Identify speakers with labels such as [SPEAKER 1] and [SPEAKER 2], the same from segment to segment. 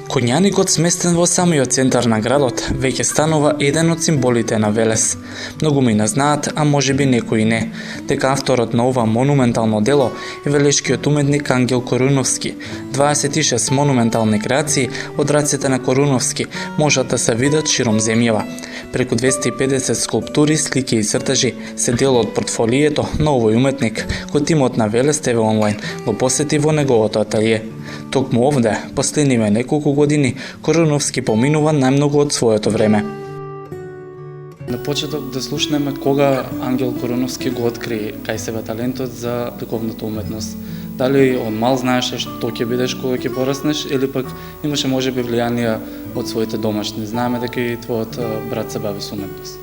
[SPEAKER 1] Конјаникот, сместен во самиот центар на градот, веќе станува еден од символите на Велес. Многумина знаат, а можеби некои не, дека авторот на ова монументално дело е велешкиот уметник Ангел Коруновски. 26 монументални креации од рацете на Коруновски можат да се видат широм земјава. Преку 250 скулптури, слики и цртежи се дел од портфолието на овој уметник, кој тимот на Велес ТВ онлайн го посети во неговото ателје. Токму овде, последниве неколку години, Коруновски поминува најмногу од своето време. На почеток да слушнеме кога Ангел Коруновски го откри кај себе талентот за ликовната уметност. Дали он мал знаеше што ќе бидеш кога ќе пораснеш, или пак имаше можеби влијанија од своите домашни? Знаеме дека и твојот брат се бави со уметност.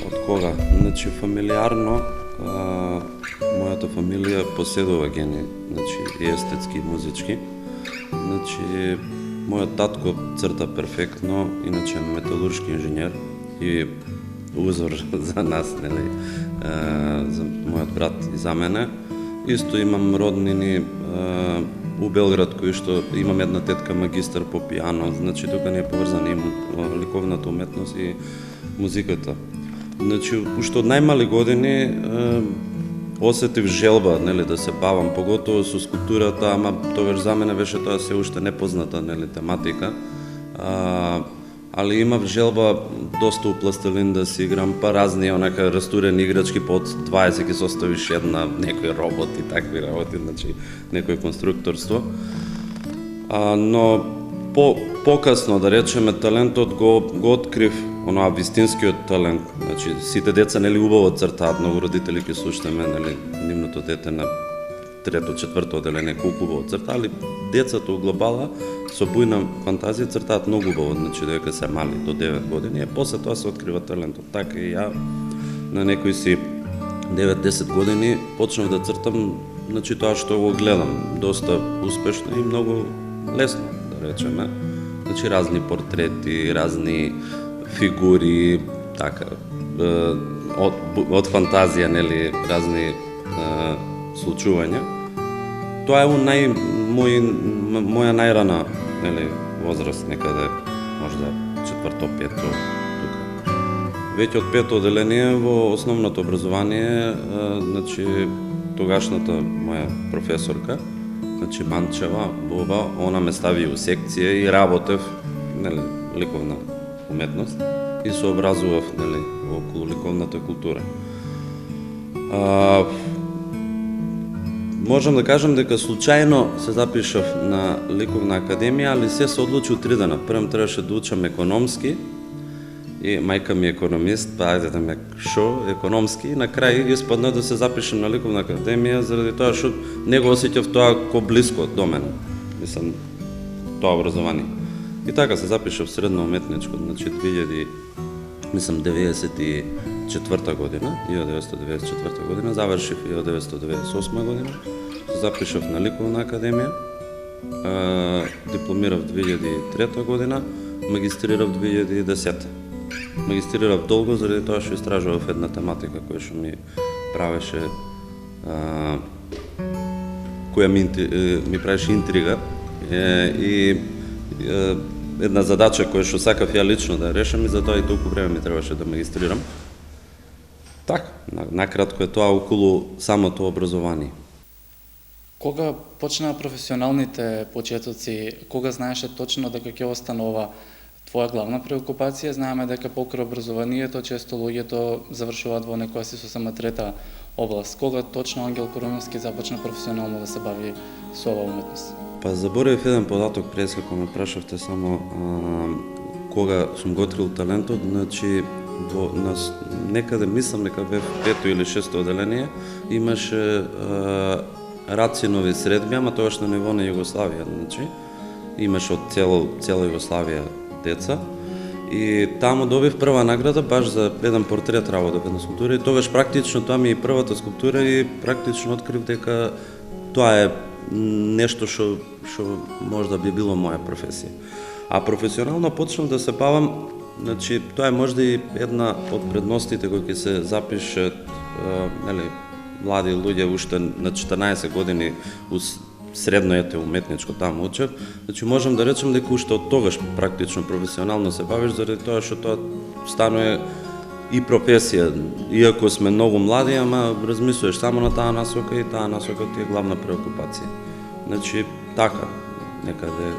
[SPEAKER 2] Од кога? Значи, фамилиарно, мојата фамилија поседува гени, значи и естетски и музички. Значи, мојот татко црта перфектно, иначе е металуршки инженер и узор за нас, нели, за мојот брат и за мене. Исто имам роднини у Белград, кои што имам една тетка магистар по пијано, значи тука не е поврзана и ликовната уметност и музиката. Значи, уште од најмали години осетив желба, нели, да се бавам, поготово со скулптурата, ама тогаш за мене беше тоа се уште непозната, нели, тематика. Али имав желба доста у пластелин да си играм, па разни онака растурени играчки, па од 20 ќе составиш една, некој робот и такви работи, значи некој конструкторство. Но покасно, да речеме, талентот го открив, онаа вистинскиот талент. Значи, сите деца, нели, убаво цртаат, многу родители ќе слушнеме, нели, нивното дете на трето, четврто оделение колку убаво црта, али децата у глобала со бујна фантазија цртаат многу убаво, значи дека се мали до 9 години, после тоа се открива талентот. Така и ја на некои си 9-10 години почнав да цртам, значи тоа што го гледам, доста успешно и многу лесно, да речеме. Значи разни портрети, разни фигури, така, од фантазија, нели, разни случувања. Тоа е моја најрана, нели, возраст, некаде, можда четврто, пето, тука. Веќе од пето оделение во основното образование, значи, тогашната моја професорка, значи Манчева, Боба, она ме стави у секција и работев, нели, ликовна уметност и се образував, нели, околу ликовната култура. Можам да кажам дека случајно се запишав на ликовна академија, али се одлучи у 3 дена. Првом требаше да учам економски, и мајка ми е економист, па ајде да ме економски, и на крај испадна да се запишам на ликовна академија, заради тоа што не го осеќав тоа ко блиско до мене. Мислам, тоа образование. И така се запишав средно уметничко, значи 1994 година, 1994 година, завршив 1998 година, се запишав на ликовна академија, дипломирав 2003 година, магистрирав 2010. Магистрирав долго заради тоа што истражував една тематика која што ми правеше, која ми правеше интрига и една задача која што сакав ја лично да решам, и затоа и толку време ми требаше да магистрирам. Така, накратко е тоа околу самото образование.
[SPEAKER 1] Кога почнаа професионалните почетоци, кога знаеше точно дека ќе остане ова твоја главна преокупација? Знаеме дека покрај образованието често луѓето завршуваат во некоја си сосема трета област. Кога точно Ангел Коруновски започна професионално да се бави со оваа уметност?
[SPEAKER 2] Па заборавив еден податок пред кога ме прашавте само кога сум го открил талентот, значи некаде мислам дека бев пето или шесто оделение, имаше рацинови средби, ама тогаш на ниво на Југославија, значи имаше од цела Југославија деца, и таму добив прва награда баш за еден портрет работев една скулптура, и тогаш практично тоа ми е првата скулптура и практично открив дека тоа е нешто што можда би било моја професија. А професионално почнав да се бавам, значи тоа е можда и една од предностите кои ќе се запишат, нели, млади луѓе уште на 14 години средно уметничко таму учев, значи можам да речем дека уште од тогаш практично професионално се бавиш заради тоа што тоа станува и професија. Иако сме многу млади, ама размислуваш само на таа насока и таа насока ти е главна преокупација. Значи така, некаде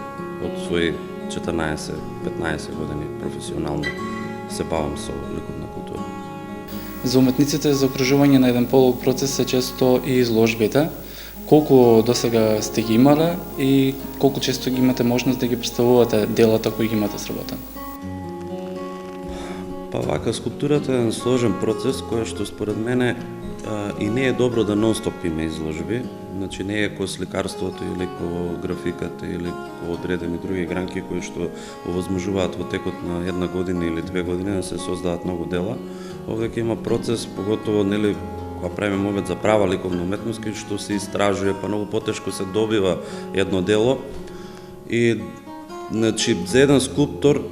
[SPEAKER 2] од своји 14-15 години професионално се бавам со ликовна култура.
[SPEAKER 1] За уметниците за окружување на еден полог процес се често и изложбите. Колку досега сте ги имале и колку често ги имате можност да ги представувате делата кои ги имате сработени?
[SPEAKER 2] Па вака, скулптурата е еден сложен процес кој што според мене и не е добро да нон-стоп има изложби. Значи не е ко сликарството или ко графиката или ко одредени други гранки кои што овозможуваат во текот на една година или 2 години да се создадат многу дела. Овде ќе има процес, поготово нели кога правиме мовет за права ликовна уметност, кај што се истражува, па многу потешко се добива едно дело. И значи за еден скулптор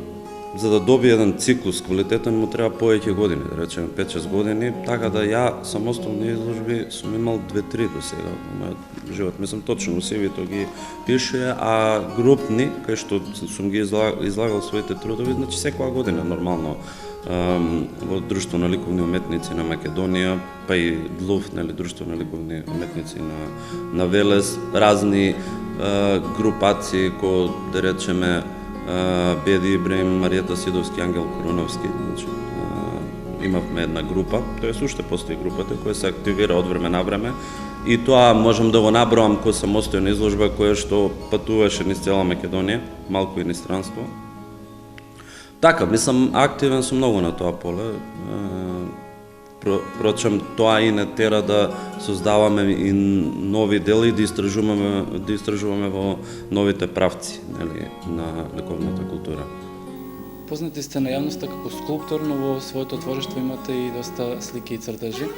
[SPEAKER 2] за да добие еден циклус квалитетен му треба повеќе години, да речеме 5-6 години, така да ја самостојни изложби сум имал 2-3 до сега во мојот живот. Мислам точно во CV-то ги пише, а групни, кај што сум ги излагал своите трудови, значи секоја година нормално во Друштво на ликовни уметници на Македонија, па и ДЛУФ, нели Друштво на ликовни уметници на Велес, разни групации кои да речеме Беди Ибраим, Маријета Сидовски, Ангел Короновски, значи имавме една група, тоест уште постои групата која се активира од време на време и тоа можам да го наброам кој самостојна изложба која што патуваше низ цела Македонија, малку и низ странство. Така, мислам, активен сум многу на тоа поле. Впрочем, тоа и не тера да создаваме и нови дела и да истражуваме во новите правци, нели, на ликовната култура.
[SPEAKER 1] Познати сте на јавноста како скулптор, но во своето творештво имате и доста слики и цртежи.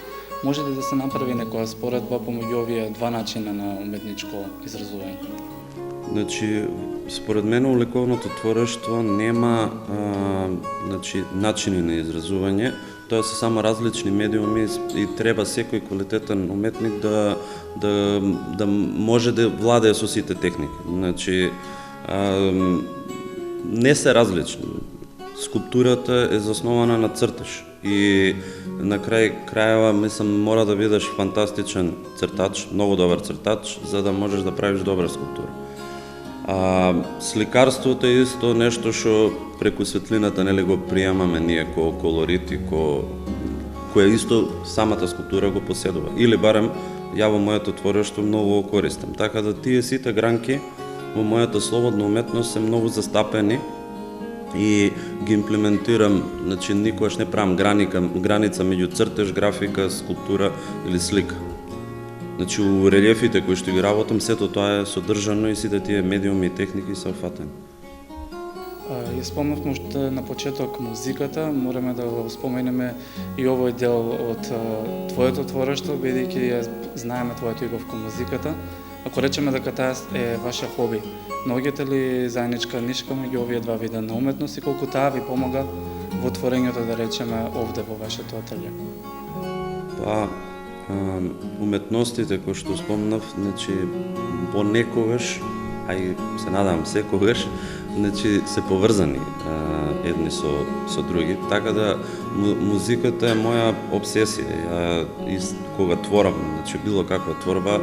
[SPEAKER 1] Може ли да се направи некоја споредба помеѓу овие два начина на уметничко изразување?
[SPEAKER 2] Значи, според мене у ликовното творештво нема начини на изразување, тоа се само различни медиуми и треба секој квалитетен уметник да може да владее со сите техники. Значи, не се различни. Скулптурата е заснована на цртеж и на крајава, мислам, мора да бидеш фантастичен цртач, многу добар цртач, за да можеш да правиш добра скулптура. Сликарството е исто нешто што преку светлината нели го приемаме ние ко колорити, која исто самата скулптура го поседува. Или барем ја во моето творештво многу го користам. Така да тие сите гранки во мојата слободна уметност се многу застапени и ги имплементирам, значи никогаш не правам граница меѓу цртеж, графика, скулптура или слика. Значи, у релјефите кои што ги работам, сето тоа е содржано и сите тие медиуми и техники се офатени.
[SPEAKER 1] Ја спомнавме уште на почеток музиката, мораме да го споменеме и овој дел од твоето творештво, бидејќи ја знаеме твоето љубов кон музиката. Ако речеме дека таа е ваше хоби, наоѓате ли заедничка нишка меѓу овие два вида на уметност и колку таа ви помага во творењето, да речеме, овде во вашето ателје?
[SPEAKER 2] Па, уметностите кои што спомнав, значи понекогаш, а и се надам секогаш, значи се поврзани едни со други, така да музиката е моја обсесија. Ја кога творам, значи било каква творба,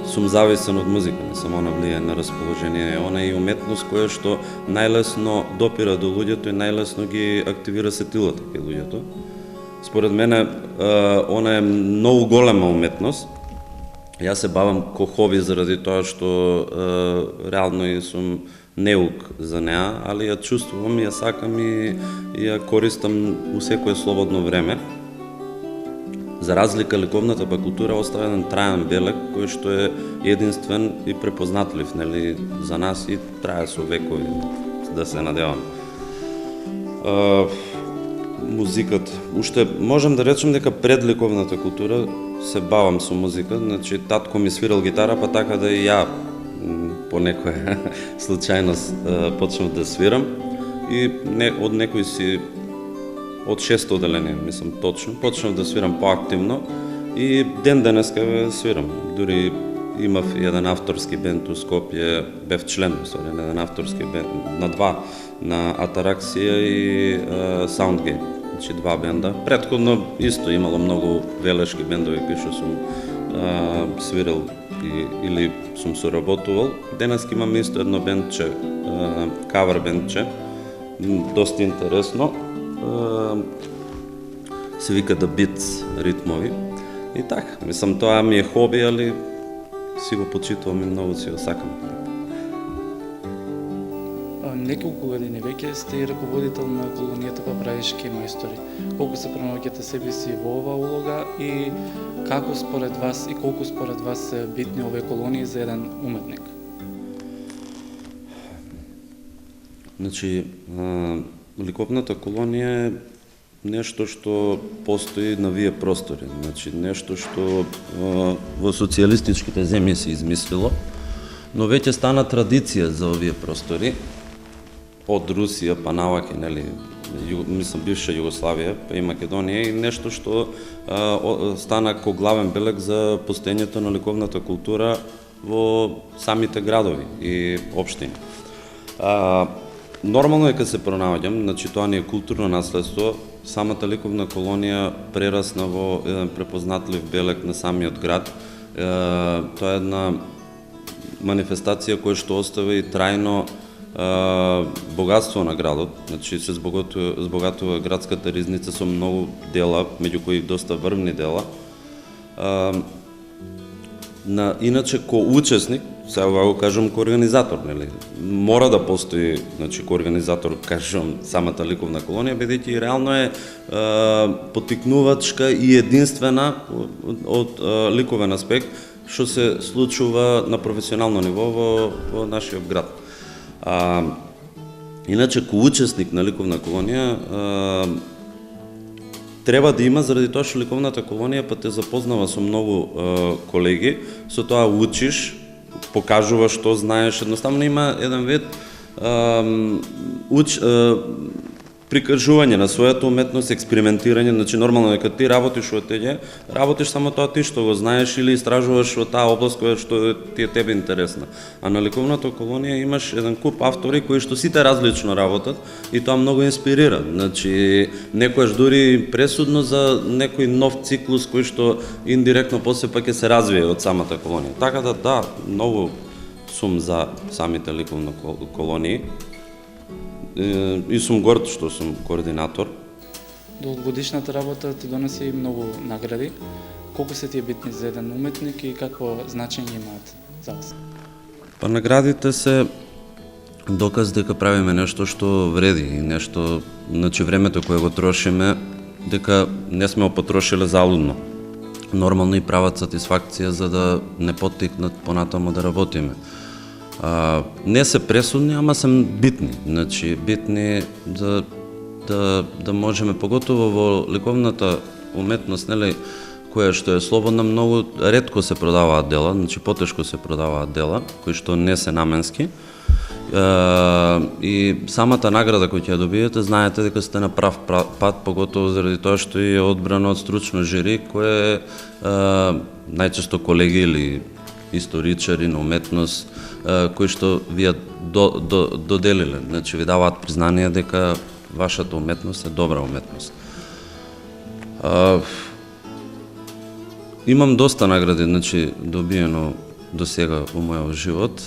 [SPEAKER 2] сум зависен од музика, не само она влијае на расположение, она е и уметност која што најлесно допира до луѓето и најлесно ги активира сетилата кај луѓето. Според мене, она е многу голема уметност. Јас се бавам ко хоби заради тоа што реално и сум неук за неа, али ја чувствувам, ја сакам и ја користам у секое слободно време. За разлика, ликовната култура остава еден траен белег, кој што е единствен и препознатлив, нели, за нас и трае со векови, да се надевам. Музиката. Уште можам да речем дека пред ликовната култура се бавам со музика, значи татко ми свирал гитара, па така да и ја по некоја случајност почнав да свирам и од некој си од 6-то оделение, мислам точно, почнав да свирам поактивно и ден денеска свирам. Дури имав еден авторски бенд у Скопје, бев член на еден авторски бенд, на два, на Атараксија и Soundgate, значи два бенда. Претходно исто имало многу велешки бендови кои што сум свирил или сум соработувал. Денес имам исто едно бендче, кавер бендче, доста интересно. Се вика The Beats ритмови. И така, мислам, тоа ми е хоби, али си го почитувам и многу си го сакам.
[SPEAKER 1] Неколку години веќе сте и раководител на колонијата Папраишки мајстори. Колку се пронаоѓате себе си во оваа улога и како според вас и колку според вас се битни овие колонии за еден уметник?
[SPEAKER 2] Значи, ликовната колонија е нешто што постои на вие простори, значи нешто што во социјалистичките земји се измислило, но веќе стана традиција за овие простори, од Русија па наваќе, нели, мислам бивша Југославија, па и Македонија, и нешто што стана ко главен белег за постоењето на ликовната култура во самите градови и општини. Нормално е кога се пронаоѓам, значи тоа ни е културно наследство. Самата ликовна колонија прерасна во еден препознатлив белег на самиот град. Тоа е една манифестација која што остави трајно богатство на градот, значи се збогатува градската ризница со многу дела, меѓу кои доста врвни дела. Иначе ко учесник, сега го кажам ко организатор, нели? Мора да постои, значи ко организатор, кажам, самата ликовна колонија, бидејќи и реално е поттикнувачка и единствена од ликовен аспект што се случува на професионално ниво во нашиот град. Иначе, ко учесник на ликовна колонија, треба да има, заради тоа што ликовната колонија па те запознава со многу колеги, со тоа учиш, покажуваш што знаеш, едноставно има еден вид прикажување на својата уметност, експериментирање, значи нормално е кога ти работиш во ОТГ, работиш само тоа ти што го знаеш или истражуваш во таа област која што ти е тебе интересна. А на ликовната колонија имаш еден куп автори кои што сите различно работат и тоа многу инспирира. Значи некојаш дури пресудно за некој нов циклус кој што индиректно после па ќе се развие од самата колонија. Така да, многу сум за самите ликовни колонии. И сум горд што сум координатор.
[SPEAKER 1] Долгогодишната работа ти доноси многу награди. Колку се ти е битни за еден уметник и какво значење имаат за вас?
[SPEAKER 2] Па наградите се доказ дека правиме нешто што вреди и нешто, значи времето кое го трошиме, дека не сме го потрошиле залудно. Нормално и прават сатисфакција за да не поттикнат понатаму да работиме. Не се пресудни, ама се битни. Значи, битни да можеме, поготово во ликовната уметност, нели, која што е слободна, многу ретко се продаваат дела, значи потешко се продаваат дела, кои што не се наменски. И самата награда која ќе ја добиете, знаете дека сте на прав пат, поготово заради тоа што е одбрано од стручно жири, кое најчесто колеги или историчари на уметност, кои што ви ја доделиле, значи ви даваат признание дека вашата уметност е добра уметност. Имам доста награди, значи добиено до сега во мојот живот.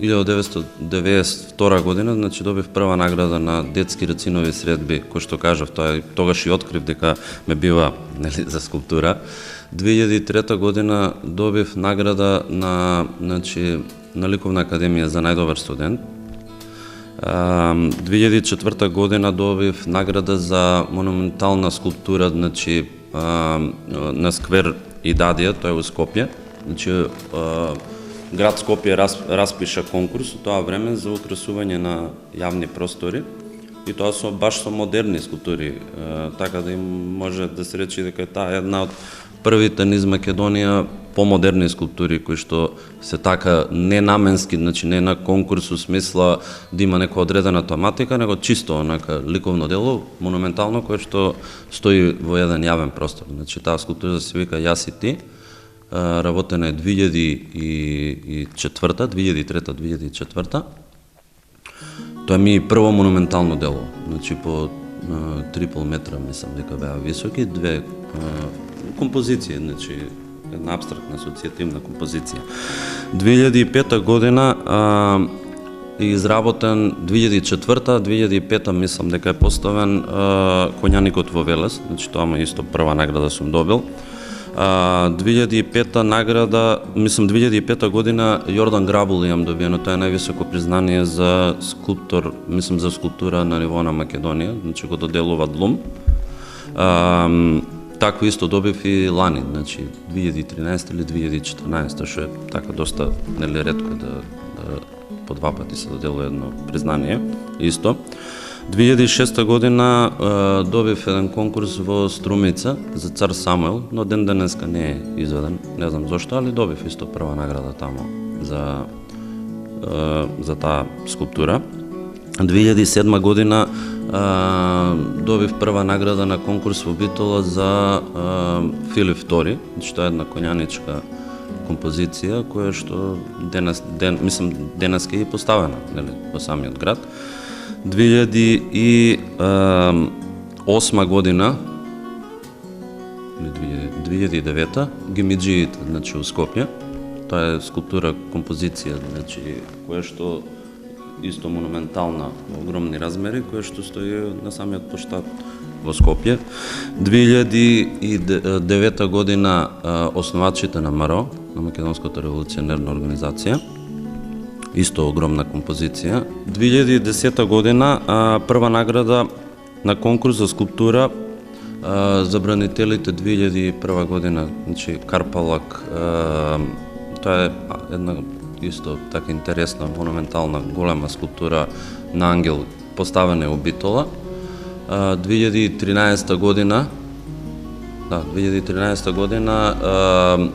[SPEAKER 2] 1992 година, значи добив прва награда на детски рацинови средби, кој што кажав, тогаш и открив дека ме бива, нели, за скулптура. 2003 година добив награда на Ликовна академија за најдобар студент. 2004 година добив награда за монументална скулптура, значи на сквер Идадија, тоа е во Скопје. Значи град Скопје распиша конкурс во тоа време за украсување на јавни простори и тоа баш со модерни скулптури, така да им може да се рече дека таа е една од првите низ Македонија помодерни скулптури кои што се така ненаменски, значи не на конкурс у смисла да има нека одредена тематика, него чисто онака ликовно дело, монументално, кое што стои во еден јавен простор. Значи таа скулптура се вика Јас и ти, работена е 2004, 2003-2004. Тоа ми е прво монументално дело, значи по 3,5 метра, мислам дека беа високи, две композиции, значи една абстрактна асоциативна композиција. 2005 година е изработен 2004-2005 мислам дека е поставен Коњаникот во Велес, значи тоа ма исто прва награда сум добил. 2005 награда, мислам 2005 година Јордан Грабул имам добиено, тоа е највисоко признание за скулптор, мислам за скулптура на ниво на Македонија, значи го доделува ДЛУМ. Такво исто добив и лани, значи 2013 или 2014, што е така доста нели ретко да по два пати се доделува едно признание, исто. 2006 година добив еден конкурс во Струмица за Цар Самуел, но ден денеска не е изведен, не знам зошто, али добив исто прва награда тамо за таа скулптура. 2007 година добив прва награда на конкурс во Битола за Филип II, значи тоа е една коњаничка композиција која што мислам денеска е поставена, нели, во самиот град. 2008 година или 2009 Гимиджиите, значи у Скопје. Тоа е скулптура, композиција, значи која што исто монументална, огромни размери, која што стои на самиот площад во Скопје. 2009 година основачите на МРО, на Македонската револуционерна организација, исто огромна композиција. 2010 година прва награда на конкурс за скулптура за бранителите 2001 година, значи Карпалак, тоа е една исто така интересна, монументална, голема скулптура на ангел поставена у Битола. 2013 година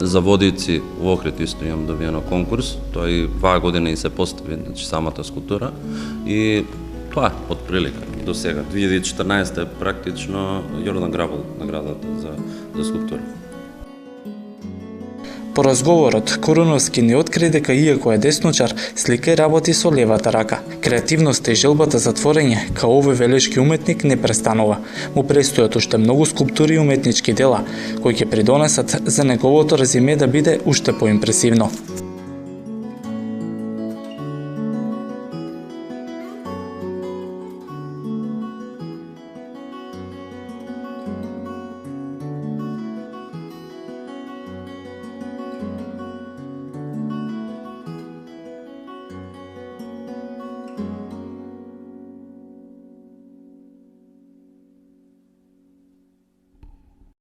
[SPEAKER 2] за водици во Охрид исто имам добиено конкурс, тоа и ваа година и се постави, значи самата скулптура, и тоа од прилика до сега. 2014 е практично Јордан Грабул наградата за скулптура.
[SPEAKER 1] По разговорот, Коруновски не откри дека иако е десночар, слика и работи со левата рака. Креативноста и желбата за творење, као овој велешки уметник, не престанува. Му престојат уште многу скулптури и уметнички дела, кои ќе придонесат за неговото резиме да биде уште поимпресивно.